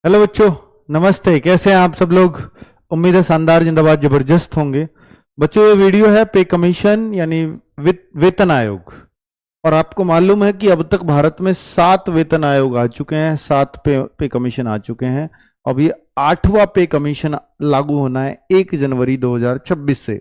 Hello बच्चों, नमस्ते। कैसे हैं आप सब लोग? उम्मीद है शानदार, जिंदाबाद, जबरदस्त होंगे। बच्चों, ये वीडियो है पे कमीशन यानी वेतन आयोग। और आपको मालूम है कि अब तक भारत में 7 वेतन आयोग आ चुके हैं, 7 पे कमीशन आ चुके हैं। अब ये 8वां पे कमीशन लागू होना है 1 जनवरी 2026 से।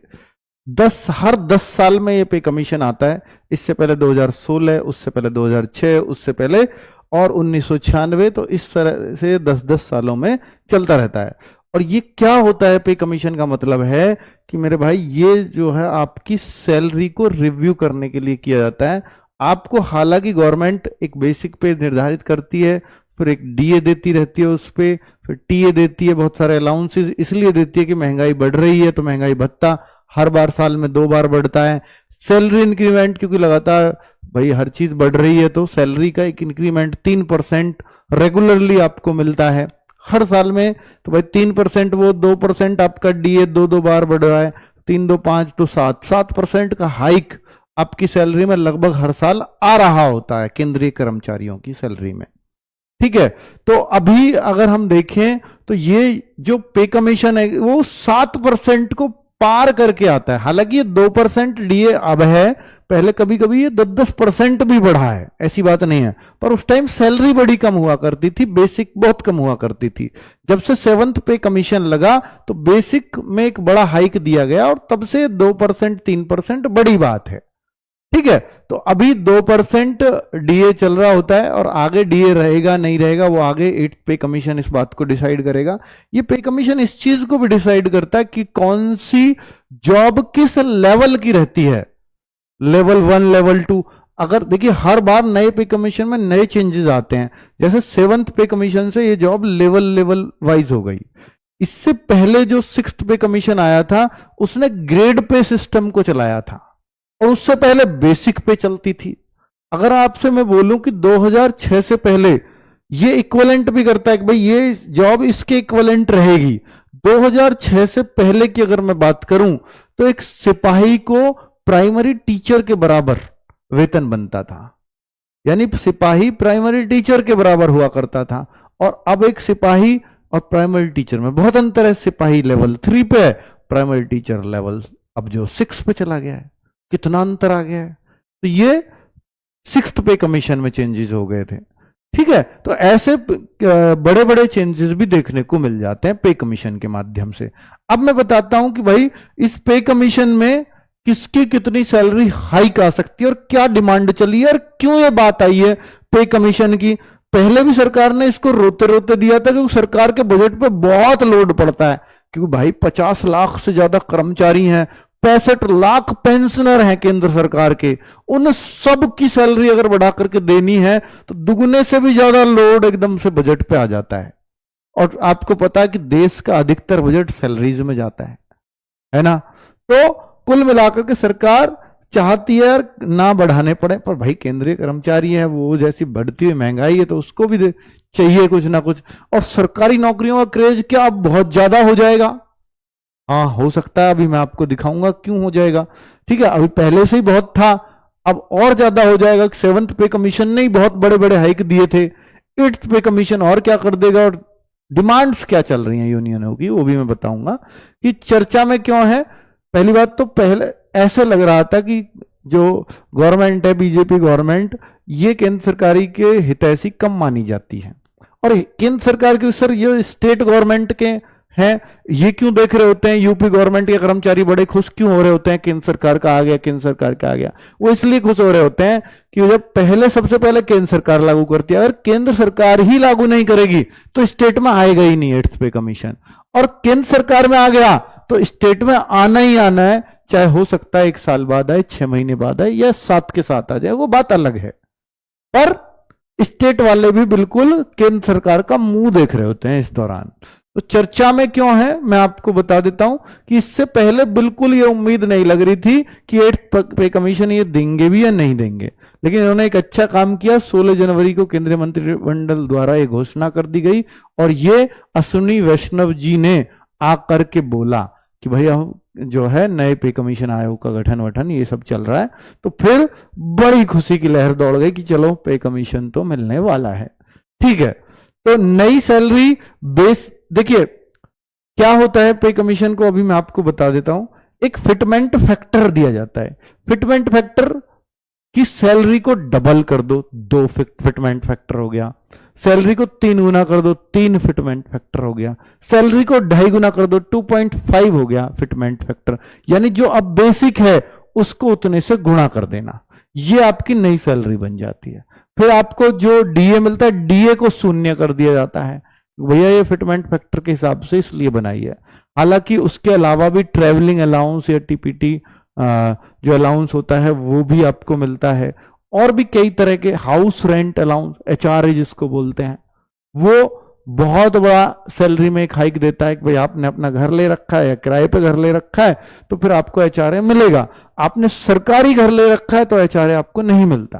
हर 10 साल में ये पे कमीशन आता है। इससे पहले 2016, उससे पहले 2006, उससे पहले और 1996। तो इस तरह से 10-10 सालों में चलता रहता है। और ये क्या होता है? पे कमीशन का मतलब है कि मेरे भाई, ये जो है आपकी सैलरी को रिव्यू करने के लिए किया जाता है। आपको हालांकि गवर्नमेंट एक बेसिक पे निर्धारित करती है, फिर एक डीए देती रहती है उस पे, फिर टीए देती है, बहुत सारे अलाउंसेस इसलिए देती है कि महंगाई बढ़ रही है तो महंगाई भत्ता हर बार साल में 2 बार बढ़ता है। सैलरी इंक्रीमेंट, क्योंकि लगातार भाई हर चीज बढ़ रही है तो सैलरी का एक इंक्रीमेंट 3% रेगुलरली आपको मिलता है हर साल में। तो भाई 3%, वो 2% आपका डीए 2 बार बढ़ रहा है, 3 2 5 तो 7% का हाइक आपकी सैलरी में लगभग हर साल आ रहा होता है केंद्रीय कर्मचारियों की सैलरी में। ठीक है। तो अभी अगर हम देखें तो ये जो पे कमीशन है वो 7% को पार करके आता है। हालांकि ये 2% डीए अब है, पहले कभी कभी ये 10-10% भी बढ़ा है, ऐसी बात नहीं है। पर उस टाइम सैलरी बड़ी कम हुआ करती थी, बेसिक बहुत कम हुआ करती थी। जब से 7th पे कमीशन लगा तो बेसिक में एक बड़ा हाइक दिया गया और तब से 2% 3% बड़ी बात है। ठीक है। तो अभी 2% डीए चल रहा होता है और आगे डीए रहेगा नहीं रहेगा वो आगे 8th पे कमीशन इस बात को डिसाइड करेगा। ये पे कमीशन इस चीज को भी डिसाइड करता है कि कौन सी जॉब किस लेवल की रहती है, लेवल 1, लेवल 2। अगर देखिए, हर बार नए पे कमीशन में नए चेंजेस आते हैं। जैसे 7th पे कमीशन से ये जॉब लेवल लेवल वाइज हो गई। इससे पहले जो 6th पे कमीशन आया था उसने ग्रेड पे सिस्टम को चलाया था और उससे पहले बेसिक पे चलती थी। अगर आपसे मैं बोलूं कि 2006 से पहले ये इक्विवेलेंट भी करता है कि भाई ये जॉब इसके इक्विवेलेंट रहेगी। 2006 से पहले की अगर मैं बात करूं तो एक सिपाही को प्राइमरी टीचर के बराबर वेतन बनता था, यानी सिपाही प्राइमरी टीचर के बराबर हुआ करता था। और अब एक सिपाही और प्राइमरी टीचर में बहुत अंतर है। सिपाही लेवल 3 पे है, प्राइमरी टीचर लेवल अब जो 6 पे चला गया है। कितना अंतर आ गया है। तो ये 6th पे कमीशन में चेंजेस हो गए थे। ठीक है। तो ऐसे बड़े बड़े चेंजेस भी देखने को मिल जाते हैं पे कमीशन के माध्यम से। अब मैं बताता हूं कि भाई इस पे कमीशन में किसकी कितनी सैलरी हाइक आ सकती है और क्या डिमांड चली है और क्यों ये बात आई है पे कमीशन की। पहले भी सरकार ने इसको रोते रोते दिया था क्योंकि सरकार के बजट पे बहुत लोड पड़ता है, क्योंकि भाई 50 लाख से ज्यादा कर्मचारी हैं, 65 लाख पेंशनर हैं केंद्र सरकार के। उन सब की सैलरी अगर बढ़ा करके देनी है तो दुगने से भी ज्यादा लोड एकदम से बजट पे आ जाता है। और आपको पता है कि देश का अधिकतर बजट सैलरीज में जाता है ना। तो कुल मिलाकर के सरकार चाहती है ना बढ़ाने पड़े, पर भाई केंद्रीय कर्मचारी है, वो जैसी बढ़ती हुई महंगाई है तो उसको भी चाहिए कुछ ना कुछ। और सरकारी नौकरियों का क्रेज क्या अब बहुत ज्यादा हो जाएगा? हाँ, हो सकता है। अभी मैं आपको दिखाऊंगा क्यों हो जाएगा। ठीक है। अभी पहले से ही बहुत था, अब और ज्यादा हो जाएगा। 7th पे कमीशन ने ही बहुत बड़े बड़े हाइक दिए थे, 8th पे कमीशन और क्या कर देगा। और डिमांड्स क्या चल रही हैं यूनियनों की वो भी मैं बताऊंगा कि चर्चा में क्यों है। पहली बात तो पहले ऐसे लग रहा था कि जो गवर्नमेंट है, बीजेपी गवर्नमेंट, ये केंद्र सरकारी के हितैषी कम मानी जाती है। और केंद्र सरकार के सर ये स्टेट गवर्नमेंट के हैं, ये क्यों देख रहे होते हैं? यूपी गवर्नमेंट के कर्मचारी बड़े खुश क्यों हो रहे होते हैं केंद्र सरकार का आ गया, केंद्र सरकार का आ गया? वो इसलिए खुश हो रहे होते हैं कि जब पहले सबसे पहले केंद्र सरकार लागू करती है, अगर केंद्र सरकार ही लागू नहीं करेगी तो स्टेट में आएगा ही नहीं 8th पे कमीशन। और केंद्र सरकार में आ गया तो स्टेट में आना ही आना है, चाहे हो सकता है 1 साल बाद आए, 6 महीने बाद आए या 7 के साथ आ जाए, वो बात अलग है। पर स्टेट वाले भी बिल्कुल केंद्र सरकार का मुंह देख रहे होते हैं इस दौरान। तो चर्चा में क्यों है मैं आपको बता देता हूं कि इससे पहले बिल्कुल ये उम्मीद नहीं लग रही थी कि 8th पे कमीशन ये देंगे भी या नहीं देंगे, लेकिन इन्होंने एक अच्छा काम किया। 16 जनवरी को केंद्रीय मंत्रिमंडल द्वारा ये घोषणा कर दी गई और ये अश्विनी वैष्णव जी ने आकर के बोला कि भाई हम जो है नए पे कमीशन आयोग का गठन ये सब चल रहा है। तो फिर बड़ी खुशी की लहर दौड़ गई कि चलो पे कमीशन तो मिलने वाला है। ठीक है। तो नई सैलरी बेस, देखिए क्या होता है पे कमीशन को, अभी मैं आपको बता देता हूं। एक फिटमेंट फैक्टर दिया जाता है। फिटमेंट फैक्टर की सैलरी को डबल कर दो, 2 फिटमेंट फैक्टर हो गया। सैलरी को 3 गुना कर दो, 3 फिटमेंट फैक्टर हो गया। सैलरी को 2.5 गुना कर दो, 2.5 हो गया फिटमेंट फैक्टर। यानी जो अब बेसिक है उसको उतने से गुणा कर देना, ये आपकी नई सैलरी बन जाती है। फिर आपको जो डीए मिलता है, डीए को शून्य कर दिया जाता है, भैया ये फिटमेंट फैक्टर के हिसाब से इसलिए बनाई है। हालांकि उसके अलावा भी ट्रेवलिंग अलाउंस या टीपीटी जो अलाउंस होता है वो भी आपको मिलता है, और भी कई तरह के हाउस रेंट अलाउंस, एचआरए जिसको बोलते हैं, वो बहुत बड़ा सैलरी में एक हाइक देता है कि भाई आपने अपना घर ले रखा है या किराए पे घर ले रखा है तो फिर आपको एचआरए मिलेगा। आपने सरकारी घर ले रखा है तो एचआरए आपको नहीं मिलता।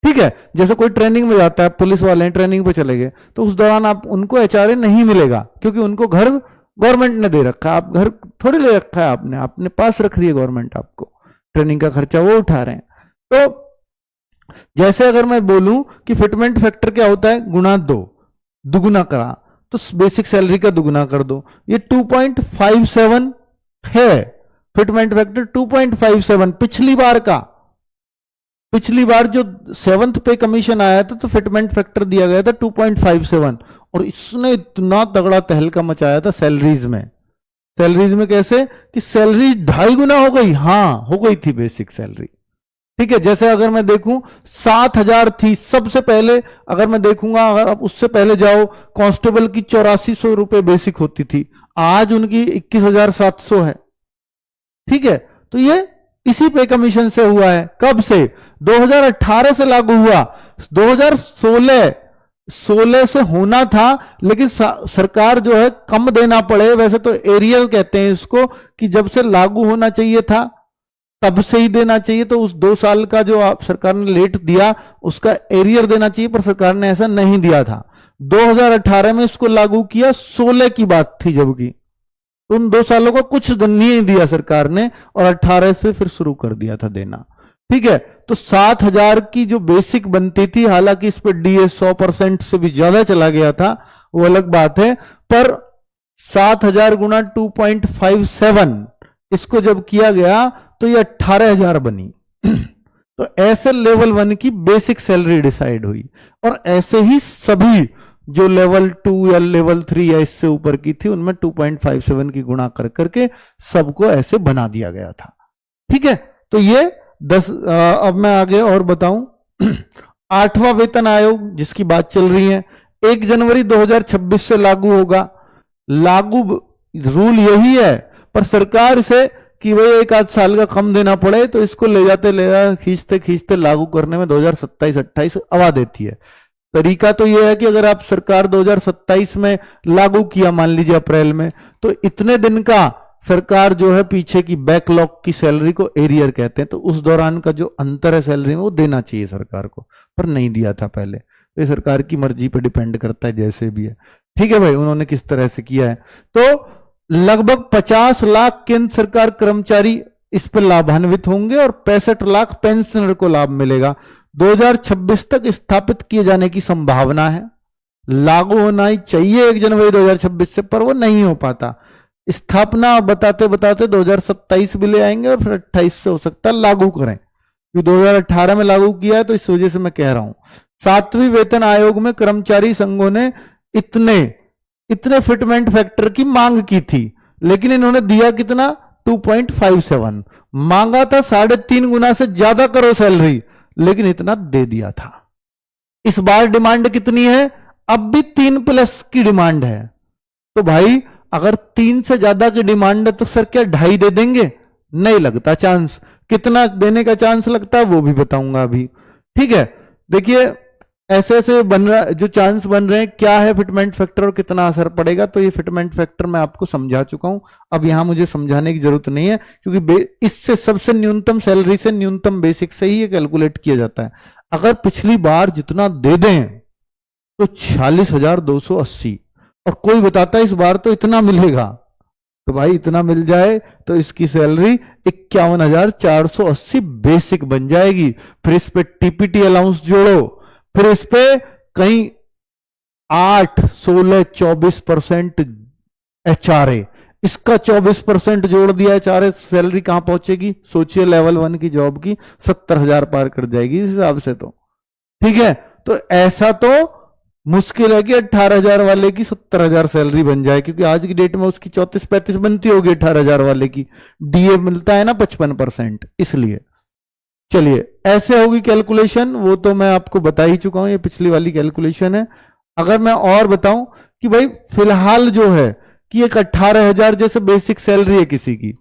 ठीक है, जैसे कोई ट्रेनिंग में जाता है, पुलिस वाले हैं ट्रेनिंग पे चले गए, तो उस दौरान आप उनको एचआरए नहीं मिलेगा, क्योंकि उनको घर गवर्नमेंट ने दे रखा है। आप घर थोड़ी ले रखा है, आपने अपने पास रख रही है गवर्नमेंट, आपको ट्रेनिंग का खर्चा वो उठा रहे हैं। तो जैसे अगर मैं बोलूं कि फिटमेंट फैक्टर क्या होता है, गुणा 2, दुगुना करा, तो बेसिक सैलरी का दुगुना कर दो। ये 2.57 है फिटमेंट फैक्टर, 2.57 पिछली बार का। पिछली बार जो 7th पे कमीशन आया था तो फिटमेंट फैक्टर दिया गया था 2.57, और इसने इतना तगड़ा तहलका मचाया था सैलरीज में। सैलरीज में कैसे कि सैलरी 2.5 गुना हो गई, हाँ हो गई थी बेसिक सैलरी। ठीक है, जैसे अगर मैं देखूं 7,000 थी सबसे पहले, अगर मैं देखूंगा, अगर आप उससे पहले जाओ, कांस्टेबल की 8400 रुपए बेसिक होती थी, आज उनकी 21,700 है। ठीक है, तो ये इसी पे कमीशन से हुआ है। कब से? 2018 से लागू हुआ। 2016 से होना था, लेकिन सरकार जो है कम देना पड़े, वैसे तो एरियल कहते हैं इसको, कि जब से लागू होना चाहिए था तब से ही देना चाहिए, तो उस 2 साल का जो आप सरकार ने लेट दिया उसका एरियर देना चाहिए, पर सरकार ने ऐसा नहीं दिया था। 2018 में इसको लागू किया, 16 की बात थी जबकि, उन 2 सालों का कुछ नहीं दिया सरकार ने, और 18 से फिर शुरू कर दिया था देना। ठीक है, तो 7,000 की जो बेसिक बनती थी, हालांकि इस पर डीए 100% से भी ज्यादा चला गया था, वो अलग बात है, पर 7,000 गुना 2.57 इसको जब किया गया तो ये 18,000 बनी। तो ऐसे लेवल 1 की बेसिक सैलरी डिसाइड हुई, और ऐसे ही सभी जो लेवल 2 या लेवल 3 या इससे ऊपर की थी उनमें 2.57 की गुणा कर करके सबको ऐसे बना दिया गया था। ठीक है, तो ये 10। अब मैं आगे और बताऊं। 8वां वेतन आयोग जिसकी बात चल रही है, 1 जनवरी 2026 से लागू होगा। लागू रूल यही है, पर सरकार इसे कि भाई 1 आध साल का कम देना पड़े तो इसको ले जाते खींचते खींचते लागू करने में 2027-28 आवा देती है। तरीका तो यह है कि अगर आप सरकार 2027 में लागू किया, मान लीजिए अप्रैल में, तो इतने दिन का सरकार जो है पीछे की बैकलॉग की सैलरी को एरियर कहते हैं, तो उस दौरान का जो अंतर है सैलरी में वो देना चाहिए सरकार को, पर नहीं दिया था पहले। तो ये सरकार की मर्जी पर डिपेंड करता है, जैसे भी है। ठीक है भाई, उन्होंने किस तरह से किया है। तो लगभग 50 लाख केंद्र सरकार कर्मचारी इस पर लाभान्वित होंगे, और 65 लाख पेंशनर को लाभ मिलेगा। 2026 तक स्थापित किए जाने की संभावना है। लागू होना ही चाहिए 1 जनवरी 2026 से, पर वो नहीं हो पाता। स्थापना बताते बताते 2027 भी ले आएंगे, और फिर 28 से हो सकता है लागू करें, क्योंकि 2018 में लागू किया है, तो इस वजह से मैं कह रहा हूं। 7वें वेतन आयोग में कर्मचारी संघों ने इतने फिटमेंट फैक्टर की मांग की थी, लेकिन इन्होंने दिया कितना? 2.57। मांगा था 3.5 गुना से ज्यादा करो सैलरी, लेकिन इतना दे दिया था। इस बार डिमांड कितनी है? अब भी 3+ की डिमांड है। तो भाई अगर 3 से ज्यादा की डिमांड है तो सर क्या 2.5 दे देंगे? नहीं लगता चांस। कितना देने का चांस लगता है वो भी बताऊंगा अभी। ठीक है, देखिए ऐसे ऐसे बन रहा, जो चांस बन रहे हैं, क्या है फिटमेंट फैक्टर और कितना असर पड़ेगा, तो ये फिटमेंट फैक्टर मैं आपको समझा चुका हूं, अब यहां मुझे समझाने की जरूरत नहीं है, क्योंकि इससे सबसे न्यूनतम सैलरी से न्यूनतम बेसिक से ही ये कैलकुलेट किया जाता है। अगर पिछली बार जितना दे दें तो 46,280, और कोई बताता है इस बार तो इतना मिलेगा, तो भाई इतना मिल जाए तो इसकी सैलरी 51,480 बेसिक बन जाएगी। फिर इस पे टीपीटी अलाउंस जोड़ो, फिर इस पे कहीं 8, 16, 24% HRA, इसका 24% जोड़ दिया HRA, सैलरी कहां पहुंचेगी? सोचिए, लेवल 1 की जॉब की 70,000 पार कर जाएगी इस हिसाब से तो। ठीक है, तो ऐसा तो मुश्किल है कि 18,000 वाले की 70,000 सैलरी बन जाए, क्योंकि आज की डेट में उसकी 34-35 बनती होगी 18,000 वाले की। डीए मिलता है ना 55%, इसलिए। चलिए, ऐसे होगी कैलकुलेशन, वो तो मैं आपको बता ही चुका हूं, ये पिछली वाली कैलकुलेशन है। अगर मैं और बताऊं कि भाई फिलहाल जो है कि एक 18,000 जैसे बेसिक सैलरी है किसी की,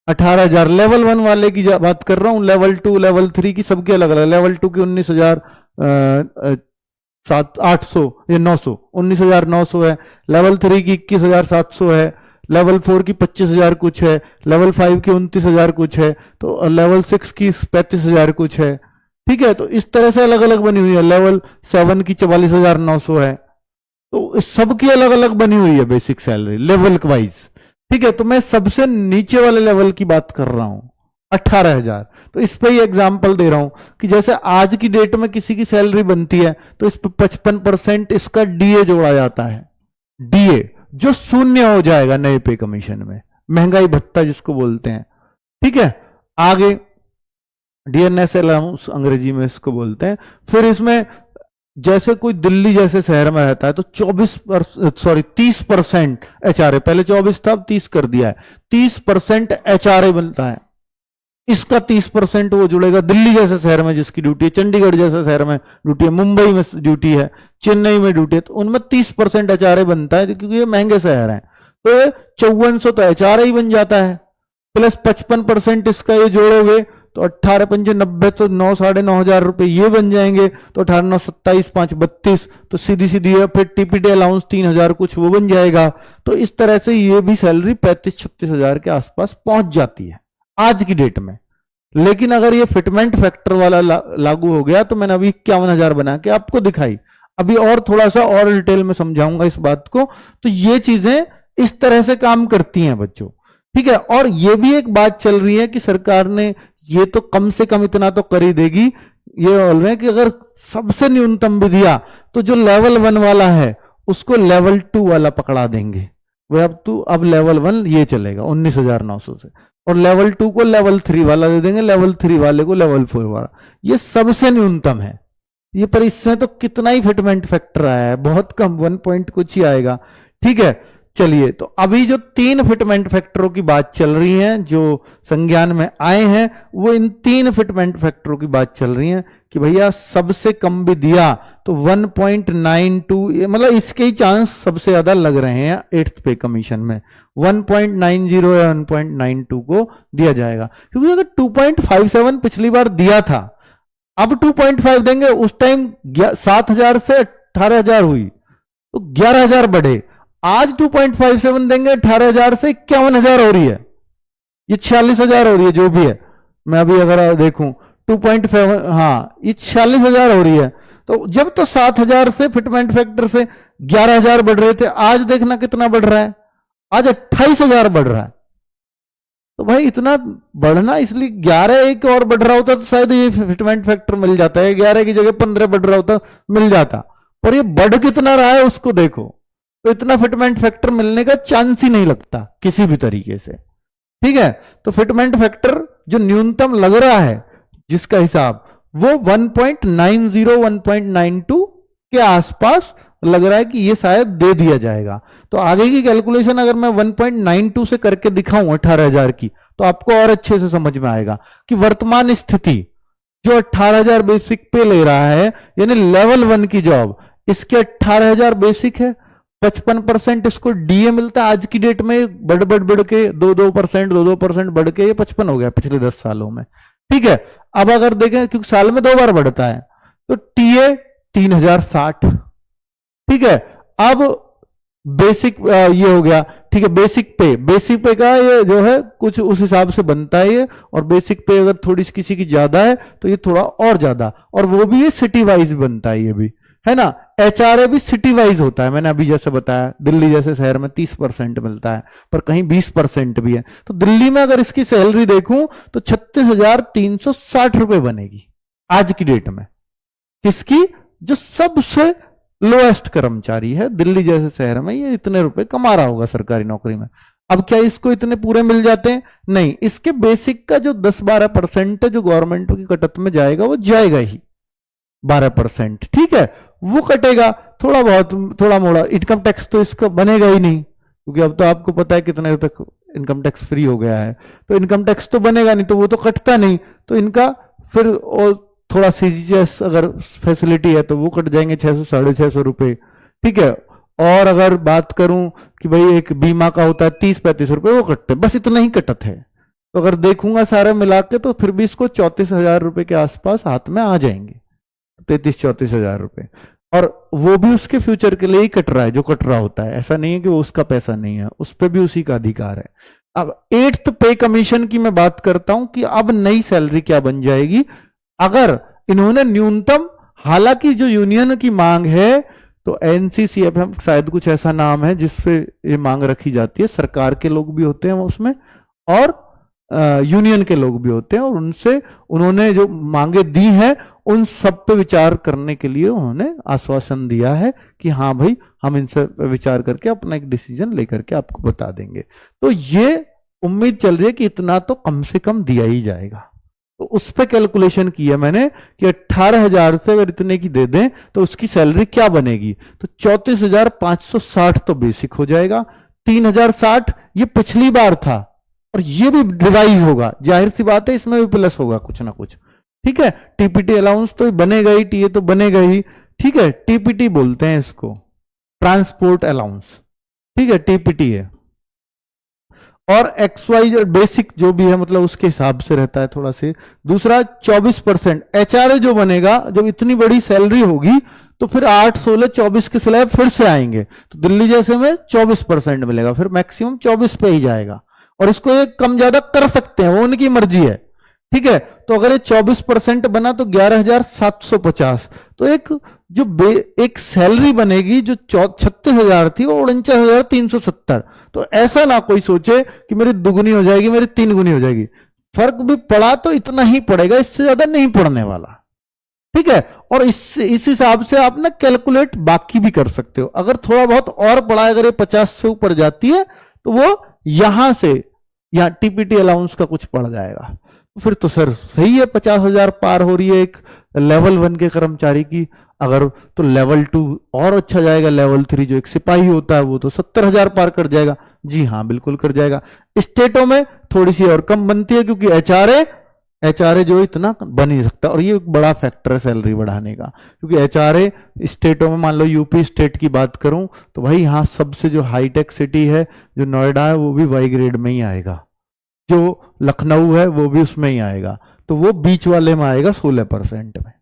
18,000 लेवल 1 वाले की बात कर रहा हूं, लेवल 2 लेवल 3 की सबके अलग अलग। लेवल 2 की 19,000 800 या 900, 19,900 है। लेवल 3 की 21,700 है। लेवल 4 की 25,000 कुछ है। लेवल 5 की 29,000 कुछ है। तो लेवल 6 की 35,000 कुछ है। ठीक है, तो इस तरह से अलग अलग बनी हुई है। लेवल 7 की 44,900 है। तो इस सबकी अलग अलग बनी हुई है बेसिक सैलरी लेवल वाइज। ठीक है, तो मैं सबसे नीचे वाले लेवल की बात कर रहा हूं, 18,000। तो इस पे ही एग्जाम्पल दे रहा हूं कि जैसे आज की डेट में किसी की सैलरी बनती है तो इस पे 55% इसका डीए जोड़ा जाता है। डीए जो शून्य हो जाएगा नए पे कमीशन में, महंगाई भत्ता जिसको बोलते हैं। ठीक है, आगे डीएनएस अलाउंस अंग्रेजी में इसको बोलते हैं। फिर इसमें जैसे कोई दिल्ली जैसे शहर में रहता है तो 30% एचआरए, पहले 24 था अब 30 कर दिया है, 30% एचआरए बनता है। इसका 30% वो जुड़ेगा दिल्ली जैसे शहर में जिसकी ड्यूटी है, चंडीगढ़ जैसे शहर में ड्यूटी है, मुंबई में ड्यूटी है, चेन्नई में ड्यूटी है, तो उनमें 30% एचआरए बनता है क्योंकि ये महंगे शहर हैं। तो 5400 तो एचआरए ही बन जाता है, प्लस 55% इसका ये जोड़ोगे तो 18 पंजे 90, तो 9 9,500 रुपए ये बन जाएंगे। तो 18 9 27 5 32, तो सीधी सीधी है। फिर टीपीटी अलाउंस 3,000 कुछ वो बन जाएगा। तो इस तरह से ये भी सैलरी 35-36,000 के आसपास पहुंच जाती है आज की डेट में। लेकिन अगर ये फिटमेंट फैक्टर वाला लागू हो गया तो मैंने अभी 51,000 बना के आपको दिखाई, अभी और थोड़ा सा और डिटेल में समझाऊंगा इस बात को। तो ये चीजें इस तरह से काम करती हैं बच्चों। ठीक है, और ये भी एक बात चल रही है कि सरकार ने ये तो कम से कम इतना तो कर ही देगी, ये बोल रहे हैं कि अगर सबसे न्यूनतम भी दिया तो जो लेवल 1 वाला है उसको लेवल 2 वाला पकड़ा देंगे। वह अब लेवल 1 ये चलेगा 19,900 से, और लेवल 2 को लेवल 3 वाला दे देंगे, लेवल 3 वाले को लेवल 4 वाला। ये सबसे न्यूनतम है ये, पर इसमें तो कितना ही फिटमेंट फैक्टर आया है, बहुत कम, 1 पॉइंट कुछ ही आएगा। ठीक है, चलिए, तो अभी जो 3 फिटमेंट फैक्टरों की बात चल रही है जो संज्ञान में आए हैं, वो इन 3 फिटमेंट फैक्टरों की बात चल रही है कि भैया सबसे कम भी दिया तो 1.92, मतलब इसके ही चांस सबसे ज्यादा लग रहे हैं 8th पे कमीशन में। 1.90 या 1.92 को दिया जाएगा, क्योंकि अगर 2.57 पिछली बार दिया था, अब 2.5 देंगे। उस टाइम 7,000 से 18,000 हुई तो 11,000 बढ़े। आज 2.57 देंगे, 18,000 से 51,000 हो रही है, ये 46,000 हो रही है जो भी है। मैं अभी अगर देखूं 2.5, हाँ ये 46,000 हो रही है। तो जब तो 7,000 से फिटमेंट फैक्टर से 11,000 बढ़ रहे थे, आज देखना कितना बढ़ रहा है, आज 28,000 बढ़ रहा है। तो भाई इतना बढ़ना, इसलिए 11 एक और बढ़ रहा होता तो शायद ये फिटमेंट फैक्टर मिल जाता है, 11 की जगह 15 बढ़ रहा होता मिल जाता, पर ये बढ़ कितना रहा है उसको देखो, तो इतना फिटमेंट फैक्टर मिलने का चांस ही नहीं लगता किसी भी तरीके से। ठीक है, तो फिटमेंट फैक्टर जो न्यूनतम लग रहा है जिसका हिसाब, वो 1.90 1.92 के आसपास लग रहा है कि ये शायद दे दिया जाएगा। तो आगे की कैलकुलेशन अगर मैं 1.92 से करके दिखाऊं 18,000 की, तो आपको और अच्छे से समझ में आएगा कि वर्तमान स्थिति जो 18,000 बेसिक पे ले रहा है, यानी लेवल 1 की जॉब, इसके 18,000 बेसिक है, 55% इसको डीए मिलता है। आज की डेट में बढ़ के 2% बढ़ के ये 55 हो गया पिछले 10 सालों में। ठीक है, अब अगर देखें क्योंकि साल में 2 बार बढ़ता है, तो टीए 3,060। ठीक है, अब बेसिक ये हो गया। ठीक है, बेसिक पे का ये जो है कुछ उस हिसाब से बनता है ये, और बेसिक पे अगर थोड़ी किसी की ज्यादा है तो ये थोड़ा और ज्यादा, और वो भी ये सिटी वाइज बनता है, ये भी है ना। एचआरए भी सिटी वाइज होता है, मैंने अभी जैसे बताया दिल्ली जैसे शहर में 30% मिलता है, पर कहीं 20% भी है। तो दिल्ली में अगर इसकी सैलरी देखूं तो 36,360 रुपए बनेगी आज की डेट में, किसकी, जो सबसे लोएस्ट कर्मचारी है, दिल्ली जैसे शहर में ये इतने रुपए कमा रहा होगा सरकारी नौकरी में। अब क्या इसको इतने पूरे मिल जाते हैं? नहीं, इसके बेसिक का जो 10-12% जो गवर्नमेंट की कटत में जाएगा वो जाएगा ही 12%, ठीक है, वो कटेगा। थोड़ा बहुत थोड़ा मोड़ा इनकम टैक्स तो इसका बनेगा ही नहीं, क्योंकि अब तो आपको पता है कितने तक इनकम टैक्स फ्री हो गया है, तो इनकम टैक्स तो बनेगा नहीं, तो वो तो कटता नहीं। तो इनका फिर और थोड़ा सीजीएस अगर फैसिलिटी है तो वो कट जाएंगे 600-650 रुपए, ठीक है। और अगर बात करूं कि भाई एक बीमा का होता है 30-35 रुपए, वो कटते, बस इतना ही कटत है। तो अगर देखूंगा सारे मिला के तो फिर भी इसको 34,000 रुपए के आसपास हाथ में आ जाएंगे, 33-34,000 रुपए। और वो भी उसके फ्यूचर के लिए ही कट रहा है, जो कट रहा होता है, ऐसा नहीं है कि वो उसका पैसा नहीं है, उस पर भी उसी का अधिकार है। अब 8th पे कमीशन की मैं बात करता हूं कि अब नई सैलरी क्या बन जाएगी अगर इन्होंने न्यूनतम, हालांकि जो यूनियन की मांग है तो एनसीसीएफ शायद कुछ ऐसा नाम है जिसपे ये मांग रखी जाती है, सरकार के लोग भी होते हैं उसमें और यूनियन के लोग भी होते हैं, और उनसे उन्होंने जो मांगे दी हैं उन सब पे विचार करने के लिए उन्होंने आश्वासन दिया है कि हाँ भाई हम इनसे विचार करके अपना एक डिसीजन लेकर के आपको बता देंगे। तो ये उम्मीद चल रही है कि इतना तो कम से कम दिया ही जाएगा। तो उस पर कैलकुलेशन किया मैंने कि 18,000 से अगर इतने की दे दें तो उसकी सैलरी क्या बनेगी, तो 34,560 तो बेसिक हो जाएगा, 3,060 ये पिछली बार था और ये भी रिवाइज होगा, जाहिर सी बात है इसमें भी प्लस होगा कुछ ना कुछ, ठीक है। टीपीटी अलाउंस तो बनेगा ही, टीए तो बनेगा ही, ठीक है। टीपीटी बोलते हैं इसको, ट्रांसपोर्ट अलाउंस, ठीक है, टीपीटी है। और XY बेसिक जो भी है मतलब उसके हिसाब से रहता है थोड़ा से। दूसरा 24% एचआरए जो बनेगा, जब इतनी बड़ी सैलरी होगी तो फिर 8, 16, 24 के स्लैब फिर से आएंगे, तो दिल्ली जैसे में 24% मिलेगा, फिर मैक्सिमम 24 पे ही जाएगा। और इसको एक कम ज्यादा कर सकते हैं, वो उनकी मर्जी है, ठीक है। तो अगर ये 24% बना तो 11,750, तो एक सैलरी बनेगी जो 36,000 थी वो 49,370। तो ऐसा ना कोई सोचे कि मेरी दुगुनी हो जाएगी, मेरी 3 गुनी हो जाएगी, फर्क भी पड़ा तो इतना ही पड़ेगा, इससे ज्यादा नहीं पड़ने वाला, ठीक है। और इस हिसाब से आप ना कैलकुलेट बाकी भी कर सकते हो। अगर थोड़ा बहुत और पड़ा है, अगर ये 50 से ऊपर जाती है तो वो यहां से यहाँ टीपीटी अलाउंस का कुछ पड़ जाएगा, फिर तो सर सही है, 50,000 पार हो रही है एक लेवल 1 के कर्मचारी की। अगर तो लेवल 2 और अच्छा जाएगा, लेवल 3 जो एक सिपाही होता है वो तो 70,000 पार कर जाएगा। जी हाँ, बिल्कुल कर जाएगा। स्टेटों में थोड़ी सी और कम बनती है क्योंकि एचआरए जो इतना बन नहीं सकता, और ये एक बड़ा फैक्टर है सैलरी बढ़ाने का, क्योंकि एचआरए स्टेटों में, मान लो यूपी स्टेट की बात करूं तो भाई यहाँ सबसे जो हाईटेक सिटी है जो नोएडा है वो भी वाई ग्रेड में ही आएगा, जो लखनऊ है वो भी उसमें ही आएगा, तो वो बीच वाले में आएगा 16% में,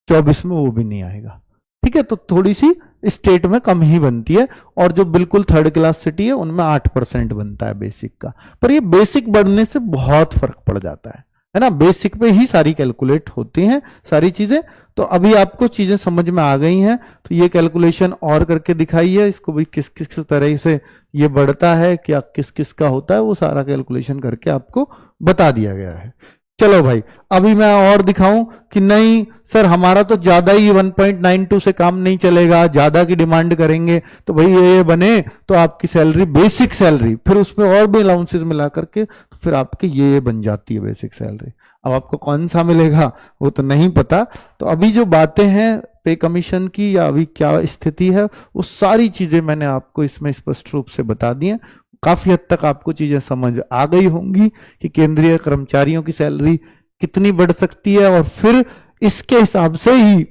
24 में वो भी नहीं आएगा, ठीक है। तो थोड़ी सी स्टेट में कम ही बनती है, और जो बिल्कुल 3rd क्लास सिटी है उनमें 8% बनता है बेसिक का। पर ये बेसिक बढ़ने से बहुत फर्क पड़ जाता है ना, बेसिक पे ही सारी कैलकुलेट होती हैं सारी चीजें। तो अभी आपको चीजें समझ में आ गई हैं, तो ये कैलकुलेशन और करके दिखाई है इसको भी, किस किस तरह से ये बढ़ता है, क्या किस किस का होता है, वो सारा कैलकुलेशन करके आपको बता दिया गया है। चलो भाई, अभी मैं और दिखाऊं कि नहीं सर हमारा तो ज्यादा ही 1.92 से काम नहीं चलेगा, ज्यादा की डिमांड करेंगे तो भाई ये बने तो आपकी सैलरी, बेसिक सैलरी, फिर उसमें और भी अलाउंसेस मिला करके तो फिर आपकी ये बन जाती है बेसिक सैलरी। अब आपको कौन सा मिलेगा वो तो नहीं पता। तो अभी जो बातें हैं पे कमीशन की या अभी क्या स्थिति है, वो सारी चीजें मैंने आपको इसमें स्पष्ट रूप से बता दी हैं। काफी हद तक आपको चीजें समझ आ गई होंगी कि केंद्रीय कर्मचारियों की सैलरी कितनी बढ़ सकती है, और फिर इसके हिसाब से ही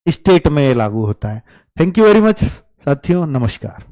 स्टेट में लागू होता है। थैंक यू वेरी मच साथियों, नमस्कार।